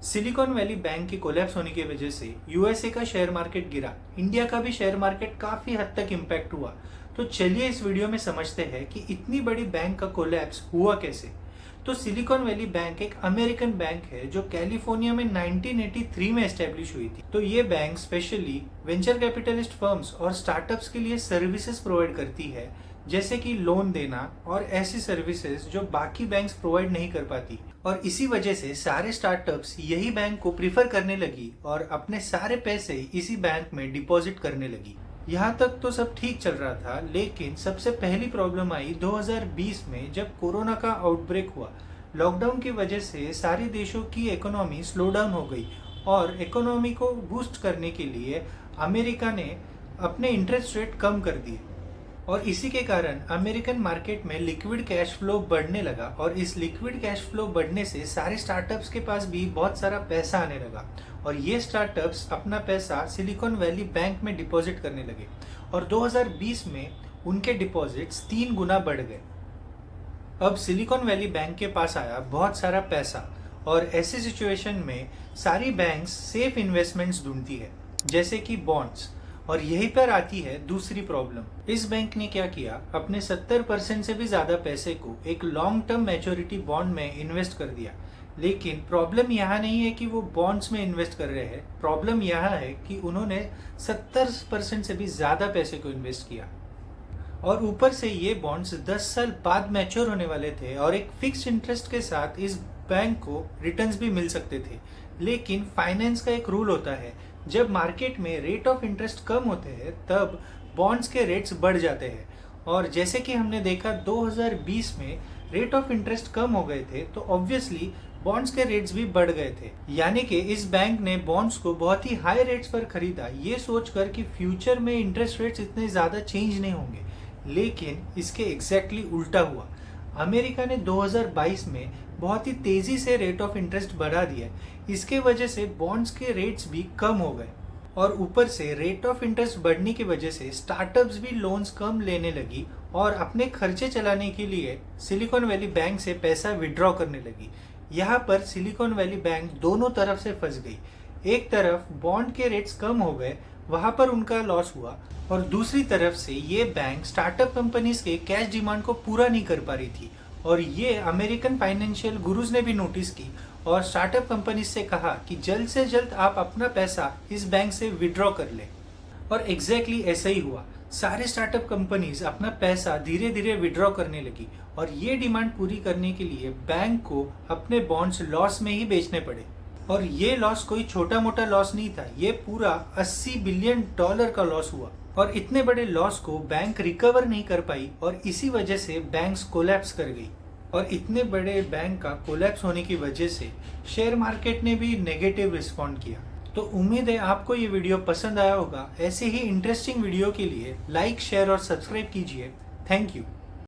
Silicon valley bank के collapse होने की वजह से यूएसए का शेयर मार्केट गिरा। इंडिया का भी शेयर मार्केट काफी हद तक इम्पैक्ट हुआ। तो चलिए इस वीडियो में समझते हैं कि इतनी बड़ी बैंक का कोलैप्स हुआ कैसे। तो सिलिकॉन वैली बैंक एक अमेरिकन बैंक है जो कैलिफोर्निया में 1983 में एस्टेब्लिश हुई थी। तो ये bank specially venture capitalist firms और स्टार्टअप्स के लिए सर्विसेज प्रोवाइड करती है, जैसे कि लोन देना और ऐसी सर्विसेज जो बाकी बैंक्स प्रोवाइड नहीं कर पाती। और इसी वजह से सारे स्टार्टअप्स यही बैंक को प्रीफर करने लगी और अपने सारे पैसे इसी बैंक में डिपॉजिट करने लगी। यहाँ तक तो सब ठीक चल रहा था, लेकिन सबसे पहली प्रॉब्लम आई 2020 में, जब कोरोना का आउटब्रेक हुआ। लॉकडाउन की वजह से सारे देशों की इकोनॉमी स्लो डाउन हो गई और इकोनॉमी को बूस्ट करने के लिए अमेरिका ने अपने इंटरेस्ट रेट कम कर दिए और इसी के कारण अमेरिकन मार्केट में लिक्विड कैश फ्लो बढ़ने लगा। और इस लिक्विड कैश फ्लो बढ़ने से सारे स्टार्टअप्स के पास भी बहुत सारा पैसा आने लगा और ये स्टार्टअप्स अपना पैसा सिलिकॉन वैली बैंक में डिपॉजिट करने लगे और 2020 में उनके डिपॉजिट्स 3 गुना बढ़ गए। अब सिलिकॉन वैली बैंक के पास आया बहुत सारा पैसा और ऐसी सिचुएशन में सारी बैंक्स सेफ इन्वेस्टमेंट्स ढूंढती है, जैसे कि बॉन्ड्स। और यहीं पर आती है दूसरी प्रॉब्लम। इस बैंक ने क्या किया, अपने 70% से भी ज्यादा पैसे को एक लॉन्ग टर्म मैच्योरिटी बॉन्ड में इन्वेस्ट कर दिया। लेकिन प्रॉब्लम यहाँ नहीं है कि वो बॉन्ड्स में इन्वेस्ट कर रहे हैं, प्रॉब्लम यहाँ है कि उन्होंने 70% से भी ज्यादा पैसे को इन्वेस्ट किया और ऊपर से ये बॉन्ड्स 10 साल बाद मैच्योर होने वाले थे और एक फिक्स्ड इंटरेस्ट के साथ इस बैंक को रिटर्न्स भी मिल सकते थे। लेकिन फाइनेंस का एक रूल होता है, जब मार्केट में रेट ऑफ इंटरेस्ट कम होते हैं तब बॉन्ड्स के रेट्स बढ़ जाते हैं। और जैसे कि हमने देखा 2020 में रेट ऑफ इंटरेस्ट कम हो गए थे तो ऑब्वियसली बॉन्ड्स के रेट्स भी बढ़ गए थे। यानी कि इस बैंक ने बॉन्ड्स को बहुत ही हाई रेट्स पर खरीदा, ये सोचकर कि फ्यूचर में इंटरेस्ट रेट्स इतने ज़्यादा चेंज नहीं होंगे। लेकिन इसके एग्जैक्टली उल्टा हुआ। अमेरिका ने 2022 में बहुत ही तेजी से रेट ऑफ इंटरेस्ट बढ़ा दिया। इसके वजह से बॉन्ड्स के रेट्स भी कम हो गए और ऊपर से रेट ऑफ इंटरेस्ट बढ़ने की वजह से स्टार्टअप्स भी लोन्स कम लेने लगी और अपने खर्चे चलाने के लिए सिलिकॉन वैली बैंक से पैसा विड्रॉ करने लगी। यहाँ पर सिलिकॉन वैली बैंक दोनों तरफ से फंस गई। एक तरफ बॉन्ड के रेट्स कम हो गए, वहां पर उनका लॉस हुआ, और दूसरी तरफ से ये बैंक स्टार्टअप कंपनीज के कैश डिमांड को पूरा नहीं कर पा रही थी। और ये अमेरिकन फाइनेंशियल गुरुज ने भी नोटिस की और स्टार्टअप कंपनीज से कहा कि जल्द से जल्द आप अपना पैसा इस बैंक से विड्रॉ कर लें। और एग्जैक्टली ऐसा ही हुआ। सारे स्टार्टअप कंपनीज अपना पैसा धीरे धीरे विड्रॉ करने लगी और ये डिमांड पूरी करने के लिए बैंक को अपने बॉन्ड्स लॉस में ही बेचने पड़े। और ये लॉस कोई छोटा मोटा लॉस नहीं था, ये पूरा $80 बिलियन का लॉस हुआ। और इतने बड़े लॉस को बैंक रिकवर नहीं कर पाई और इसी वजह से बैंक्स कोलैप्स कर गई। और इतने बड़े बैंक का कोलैप्स होने की वजह से शेयर मार्केट ने भी नेगेटिव रिस्पॉन्ड किया। तो उम्मीद है आपको ये वीडियो पसंद आया होगा। ऐसे ही इंटरेस्टिंग वीडियो के लिए लाइक, शेयर और सब्सक्राइब कीजिए। Thank you.